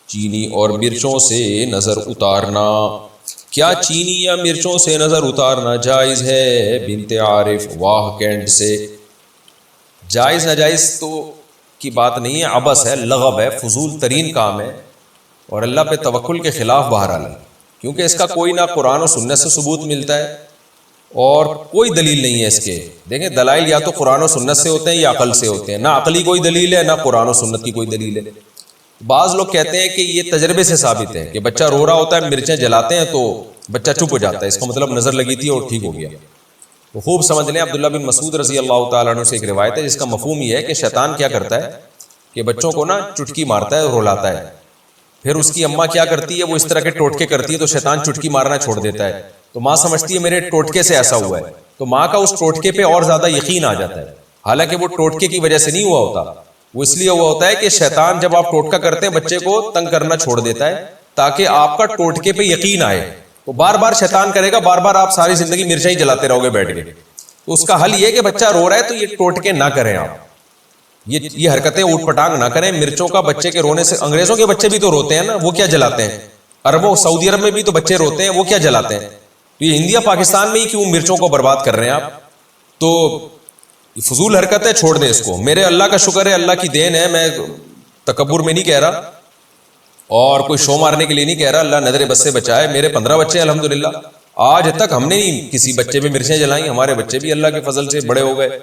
چینی اور مرچوں سے نظر اتارنا. کیا چینی یا مرچوں سے نظر اتارنا جائز ہے؟ بنت عارف واہ کینٹ سے. جائز ناجائز تو کی بات نہیں ہے، عبث ہے، لغو ہے، فضول ترین کام ہے اور اللہ پہ توکل کے خلاف بہرحال ہے، کیونکہ اس کا کوئی نہ قرآن و سنت سے ثبوت ملتا ہے اور کوئی دلیل نہیں ہے اس کے. دیکھیں دلائل یا تو قرآن و سنت سے ہوتے ہیں یا عقل سے ہوتے ہیں، نہ عقلی کوئی دلیل ہے نہ قرآن و سنت کی کوئی دلیل ہے. بعض لوگ کہتے ہیں کہ یہ تجربے سے ثابت ہے کہ بچہ رو رہا ہوتا ہے، مرچیں جلاتے ہیں تو بچہ چپ ہو جاتا ہے، اس کا مطلب نظر لگی تھی اور ٹھیک ہو گیا. تو خوب سمجھ لیں، عبداللہ بن مسعود رضی اللہ تعالیٰ عنہ سے ایک روایت ہے جس کا مفہوم یہ ہے کہ شیطان کیا کرتا ہے کہ بچوں کو نا چٹکی مارتا ہے، رلاتا ہے. پھر اس کی اماں کیا کرتی ہے، وہ اس طرح کے ٹوٹکے کرتی ہے تو شیطان چٹکی مارنا چھوڑ دیتا ہے. تو ماں سمجھتی ہے میرے ٹوٹکے سے ایسا ہوا ہے، تو ماں کا اس ٹوٹکے پہ اور زیادہ یقین آ جاتا ہے، حالانکہ وہ ٹوٹکے کی وجہ سے نہیں ہوا ہوتا. وہ اس لیے ہوا ہوتا ہے کہ شیطان جب آپ ٹوٹکا کرتے ہیں بچے کو تنگ کرنا چھوڑ دیتا ہے تاکہ آپ کا ٹوٹکے پہ یقین آئے. تو بار بار شیطان کرے گا، بار بار آپ ساری زندگی مرچیں ہی جلاتے رہو گے بیٹھ کے. تو اس کا حل یہ کہ بچہ رو رہا ہے تو یہ ٹوٹکے نہ کریں، آپ یہ حرکتیں اوٹ پٹانگ نہ کریں. مرچوں کا بچے کے رونے سے، انگریزوں کے بچے بھی تو روتے ہیں نا، وہ کیا جلاتے ہیں؟ عربوں سعودی عرب میں بھی تو بچے روتے ہیں، وہ کیا جلاتے ہیں؟ تو یہ انڈیا پاکستان میں ہی کیوں مرچوں کو برباد کر رہے ہیں آپ؟ تو فضول حرکت ہے، چھوڑ دیں اس کو. میرے اللہ کا شکر ہے، اللہ کی دین ہے، میں تکبر میں نہیں کہہ رہا اور کوئی شو مارنے کے لیے نہیں کہہ رہا. اللہ نظر بد سے بچائے. میرے 15 بچے ہیں الحمدللہ، آج تک ہم نے نہیں کسی بچے پہ مرچیں جلائیں. ہمارے بچے بھی اللہ کے فضل سے بڑے ہو گئے،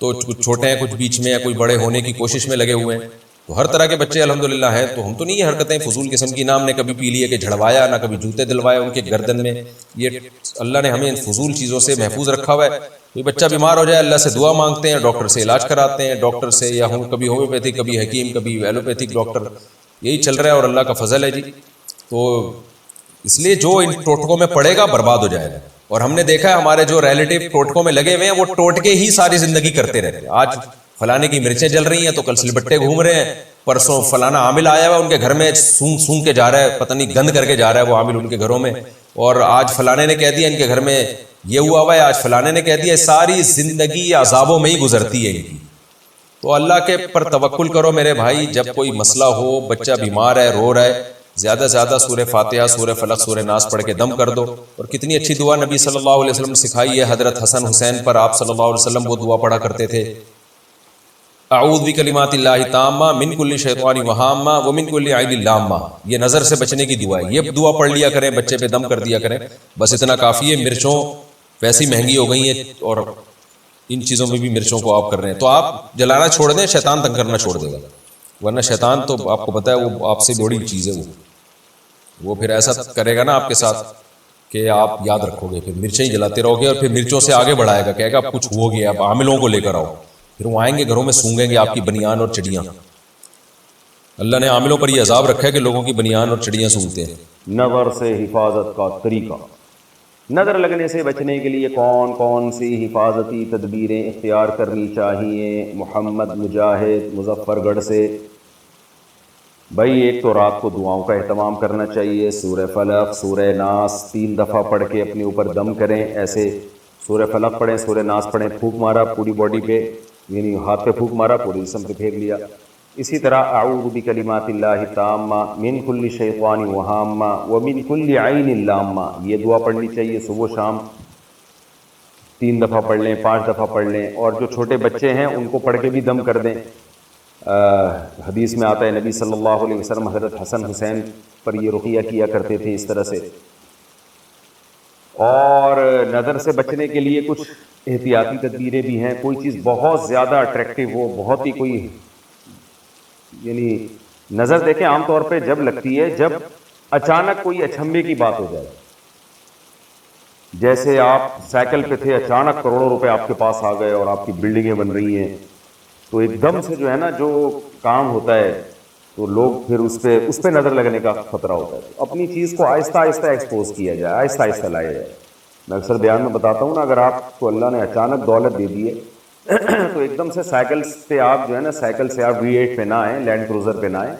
تو کچھ چھوٹے ہیں کچھ بیچ میں ہیں، کوئی بڑے ہونے کی کوشش میں لگے ہوئے ہیں. تو ہر طرح کے بچے الحمدللہ ہیں. تو ہم تو نہیں یہ حرکتیں فضول قسم کی، نہ ہم نے کبھی پی لی ہے کہ جھڑوایا، نہ کبھی جوتے دلوائے ان کے گردن میں. یہ اللہ نے ہمیں ان فضول چیزوں سے محفوظ رکھا ہوا ہے. کوئی بچہ بیمار ہو جائے اللہ سے دعا مانگتے ہیں، ڈاکٹر سے علاج کراتے ہیں، ڈاکٹر سے یا ہم کبھی ہومیوپیتھک، کبھی حکیم، کبھی ایلوپیتھک ڈاکٹر، یہی چل رہا ہے اور اللہ کا فضل ہے جی. تو اس لیے جو ان ٹوٹکوں میں پڑے گا برباد ہو جائے گا. اور ہم نے دیکھا ہے ہمارے جو ریلیٹو ٹوٹکوں میں لگے ہوئے ہیں وہ ٹوٹکے ہی ساری زندگی کرتے رہتے ہیں. آج فلانے کی مرچیں جل رہی ہیں تو کل سلبٹے گھوم رہے ہیں، پرسوں فلانا عامل آیا ہوا ان کے گھر میں سونگ سونگ کے جا رہا ہے، پتہ نہیں گند کر کے جا رہا ہے وہ عامل ان کے گھروں میں، اور آج فلانے نے کہہ دیا ان کے گھر میں یہ ہوا ہوا ہے، آج فلانے نے کہہ دیا. ساری زندگی عذابوں میں ہی گزرتی ہے ان کی. تو اللہ کے پر توکل کرو میرے بھائی. جب کوئی مسئلہ ہو، بچہ بیمار ہے، رو رہا ہے، زیادہ سے زیادہ سورہ فاتحہ، سورہ فلق، سورہ ناس پڑھ کے دم کر دو. اور کتنی اچھی دعا نبی صلی اللہ علیہ وسلم نے سکھائی ہے. حضرت حسن حسین پر آپ صلی اللہ علیہ وسلم وہ دعا پڑھا کرتے تھے، اعوذ بکلمات اللہ تامہ من کل شیطان وہامہ ومن کل عین لامہ. یہ نظر سے بچنے کی دعا ہے، یہ دعا پڑھ لیا کریں، بچے پہ دم کر دیا کریں، بس اتنا کافی ہے. مرچوں ویسی مہنگی ہو گئی ہیں اور ان چیزوں میں بھی مرچوں کو آپ کر رہے ہیں، تو آپ جلانا چھوڑ دیں، شیطان تنگ کرنا چھوڑ دے گا. ورنہ شیطان تو آپ کو پتہ ہے وہ آپ سے بڑی چیز ہے، وہ پھر ایسا کرے گا نا آپ کے ساتھ کہ آپ یاد رکھو گے، پھر مرچیں ہی جلاتے رہو گے اور پھر مرچوں سے آگے بڑھائے گا، کہے گا اب کچھ ہو گیا، اب عاملوں کو لے کر آؤ. پھر وہ آئیں گے گھروں میں سونگیں گے آپ کی بنیان اور چڑیاں. اللہ نے عاملوں پر یہ عذاب رکھا ہے کہ لوگوں کی بنیان اور چڑیاں سونگتے ہیں. نظر سے حفاظت کا طریقہ. نظر لگنے سے بچنے کے لیے کون کون سی حفاظتی تدبیریں اختیار کرنی چاہیے؟ محمد مجاہد مظفر گڑھ سے. بھائی ایک تو رات کو دعاؤں کا اہتمام کرنا چاہیے. سورہ فلق، سورہ ناس 3 دفعہ پڑھ کے اپنے اوپر دم کریں. ایسے سورہ فلق پڑھیں، سورہ ناس پڑھیں، پھونک مارا پوری باڈی پہ، یعنی ہاتھ پہ پھونک مارا، پوری جسم پہ پھینک لیا. اسی طرح اعوذ بکلمات اللہ تامہ من کل شیطان وہامہ ومن کل عین لامہ، یہ دعا پڑھنی چاہیے صبح و شام. 3 دفعہ پڑھ لیں، 5 دفعہ پڑھ لیں. اور جو چھوٹے بچے ہیں ان کو پڑھ کے بھی دم کر دیں. حدیث میں آتا ہے نبی صلی اللہ علیہ وسلم حضرت حسن حسین پر یہ رقیہ کیا کرتے تھے اس طرح سے. اور نظر سے بچنے کے لیے کچھ احتیاطی تدبیریں بھی ہیں. کوئی چیز بہت زیادہ اٹریکٹیو ہو، بہت ہی کوئی، یعنی نظر دیکھیں عام طور پہ جب لگتی ہے جب اچانک کوئی اچھمبے کی بات ہو جائے. جیسے آپ سائیکل پہ تھے، اچانک کروڑوں روپے آپ کے پاس آ گئے اور آپ کی بلڈنگیں بن رہی ہیں، تو ایک دم سے جو ہے نا جو کام ہوتا ہے تو لوگ پھر اس پہ نظر لگنے کا خطرہ ہوتا ہے. اپنی چیز کو آہستہ آہستہ ایکسپوز کیا جائے، آہستہ آہستہ لایا جائے. میں اکثر بیان میں بتاتا ہوں نا، اگر آپ کو اللہ نے اچانک دولت دے دی ہے تو ایک دم سے سائیکل پہ آپ جو ہے نا، سائیکل سے آپ V8 پہ نہ آئیں، لینڈ کروزر پہ نہ آئیں،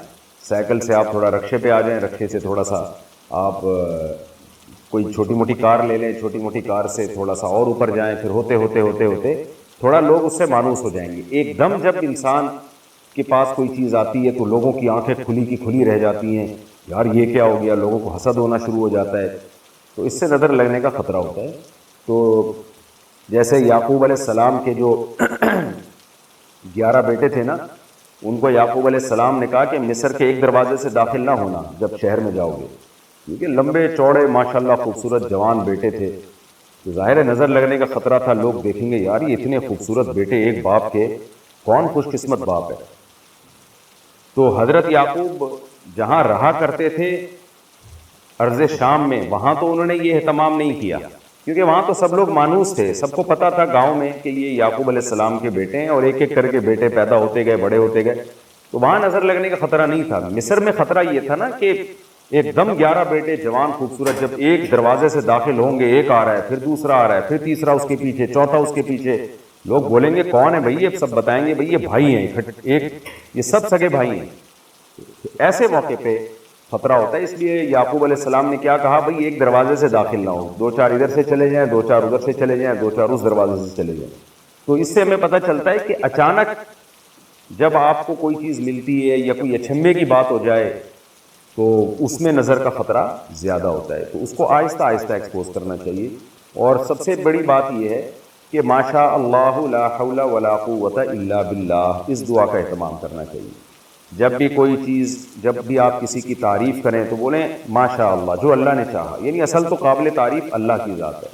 سائیکل سے آپ تھوڑا رکشے پہ آ جائیں، رکشے سے تھوڑا سا آپ کوئی چھوٹی موٹی کار لے لیں، چھوٹی موٹی کار سے تھوڑا سا اور اوپر جائیں، پھر ہوتے ہوتے ہوتے ہوتے تھوڑا لوگ اس سے مانوس ہو جائیں گے. ایک دم جب انسان کے پاس کوئی چیز آتی ہے تو لوگوں کی آنکھیں کھلی کی کھلی رہ جاتی ہیں، یار یہ کیا ہو گیا، لوگوں کو حسد ہونا شروع ہو جاتا ہے، تو اس سے نظر لگنے کا خطرہ ہوتا ہے۔ تو جیسے یعقوب علیہ السلام کے جو 11 بیٹے تھے نا، ان کو یعقوب علیہ السلام نے کہا کہ مصر کے ایک دروازے سے داخل نہ ہونا جب شہر میں جاؤ گے، کیونکہ لمبے چوڑے ماشاءاللہ خوبصورت جوان بیٹے تھے، تو ظاہر ہے نظر لگنے کا خطرہ تھا، لوگ دیکھیں گے یار یہ اتنے خوبصورت بیٹے ایک باپ کے، کون خوش قسمت باپ ہے۔ تو حضرت یعقوب جہاں رہا کرتے تھے ارض شام میں، وہاں تو انہوں نے یہ اہتمام نہیں کیا، کیونکہ وہاں تو سب لوگ مانوس تھے، سب کو پتا تھا گاؤں میں کہ یہ یعقوب علیہ السلام کے بیٹے ہیں، اور ایک ایک کر کے بیٹے پیدا ہوتے گئے، بڑے ہوتے گئے، تو وہاں نظر لگنے کا خطرہ نہیں تھا۔ مصر میں خطرہ یہ تھا نا کہ ایک دم 11 بیٹے جوان خوبصورت جب ایک دروازے سے داخل ہوں گے، ایک آ رہا ہے، پھر دوسرا آ رہا ہے، پھر تیسرا اس کے پیچھے، چوتھا اس کے پیچھے، لوگ بولیں گے کون ہے بھائی، یہ سب بتائیں گے بھائی یہ بھائی ہیں، ایک یہ سب سگے بھائی ہیں۔ ایسے موقع پہ خطرہ ہوتا ہے، اس لیے یعقوب علیہ السلام نے کیا کہا، بھئی ایک دروازے سے داخل نہ ہو، 2-4 ادھر سے چلے جائیں، 2-4 ادھر سے چلے جائیں، 2-4 اس دروازے سے چلے جائیں۔ تو اس سے ہمیں پتہ چلتا ہے کہ اچانک جب آپ کو کوئی چیز ملتی ہے یا کوئی اچنبے کی بات ہو جائے تو اس میں نظر کا خطرہ زیادہ ہوتا ہے، تو اس کو آہستہ آہستہ ایکسپوز کرنا چاہیے۔ اور سب سے بڑی بات یہ ہے کہ ماشاء اللہ لا حول ولا قوت الا باللہ، اس دعا کا اہتمام کرنا چاہیے۔ جب بھی کوئی چیز، جب بھی آپ کسی کی تعریف کریں تو بولیں ماشاء اللہ، جو اللہ نے چاہا، یعنی اصل تو قابل تعریف اللہ کی ذات ہے۔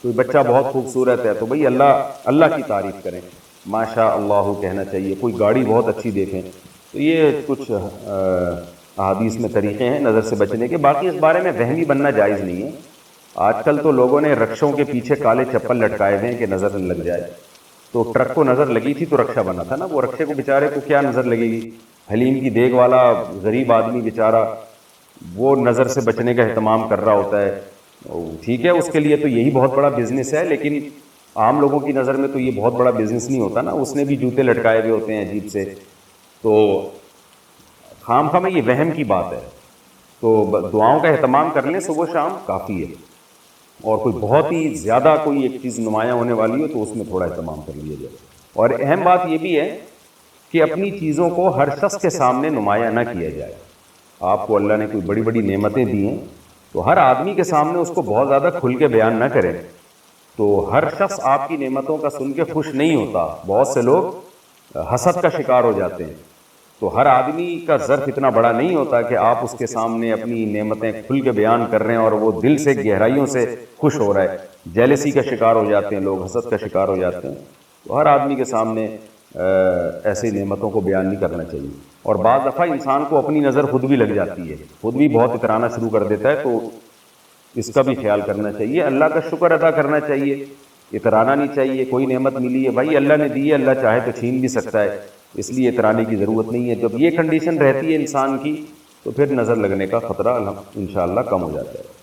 کوئی بچہ بہت خوبصورت ہے تو بھئی اللہ کی تعریف کریں، ماشاء اللہ کہنا چاہیے۔ کوئی گاڑی بہت اچھی دیکھیں، تو یہ کچھ احادیث میں طریقے ہیں نظر سے بچنے کے، باقی اس بارے میں وہمی بننا جائز نہیں ہے۔ آج کل تو لوگوں نے رکشوں کے پیچھے کالے چپل لٹکائے ہوئے ہیں کہ نظر نہ لگ جائے، تو ٹرک کو نظر لگی تھی تو رکشہ بنا تھا نا، وہ رکشے کو بیچارے کو کیا نظر لگے گی، حلیم کی دیگ والا غریب آدمی بیچارہ وہ نظر سے بچنے کا اہتمام کر رہا ہوتا ہے، ٹھیک ہے اس کے لیے تو یہی بہت بڑا بزنس ہے، لیکن عام لوگوں کی نظر میں تو یہ بہت بڑا بزنس نہیں ہوتا نا، اس نے بھی جوتے لٹکائے ہوئے ہوتے ہیں عجیب سے، تو خام میں یہ وہم کی بات ہے۔ تو دعاؤں کا اہتمام کر لیں صبح شام کافی ہے، اور کوئی بہت ہی زیادہ کوئی ایک چیز نمایاں ہونے والی ہو تو اس میں تھوڑا اہتمام کر لیا جائے۔ اور اہم بات یہ بھی ہے کہ اپنی چیزوں کو ہر شخص کے سامنے نمایاں نہ کیا جائے۔ آپ کو اللہ نے کوئی بڑی بڑی نعمتیں دی ہیں تو ہر آدمی کے سامنے اس کو بہت زیادہ کھل کے بیان نہ کریں، تو ہر شخص آپ کی نعمتوں کا سن کے خوش نہیں ہوتا، بہت سے لوگ حسد کا شکار ہو جاتے ہیں، تو ہر آدمی کا ظرف اتنا بڑا نہیں ہوتا کہ آپ اس کے سامنے اپنی نعمتیں کھل کے بیان کر رہے ہیں اور وہ دل سے گہرائیوں سے خوش ہو رہا ہے۔ جیلسی کا شکار ہو جاتے ہیں لوگ، حسد کا شکار ہو جاتے ہیں، تو ہر آدمی کے سامنے ایسی نعمتوں کو بیان نہیں کرنا چاہیے۔ اور بعض دفعہ انسان کو اپنی نظر خود بھی لگ جاتی ہے، خود بھی بہت اترانا شروع کر دیتا ہے، تو اس کا بھی خیال کرنا چاہیے، اللہ کا شکر ادا کرنا چاہیے، اترانا نہیں چاہیے۔ کوئی نعمت ملی ہے بھائی اللہ نے دی ہے، اللہ چاہے تو چھین بھی سکتا ہے، اس لیے اترانے کی ضرورت نہیں ہے۔ جب یہ کنڈیشن رہتی ہے انسان کی تو پھر نظر لگنے کا خطرہ انشاءاللہ کم ہو جاتا ہے۔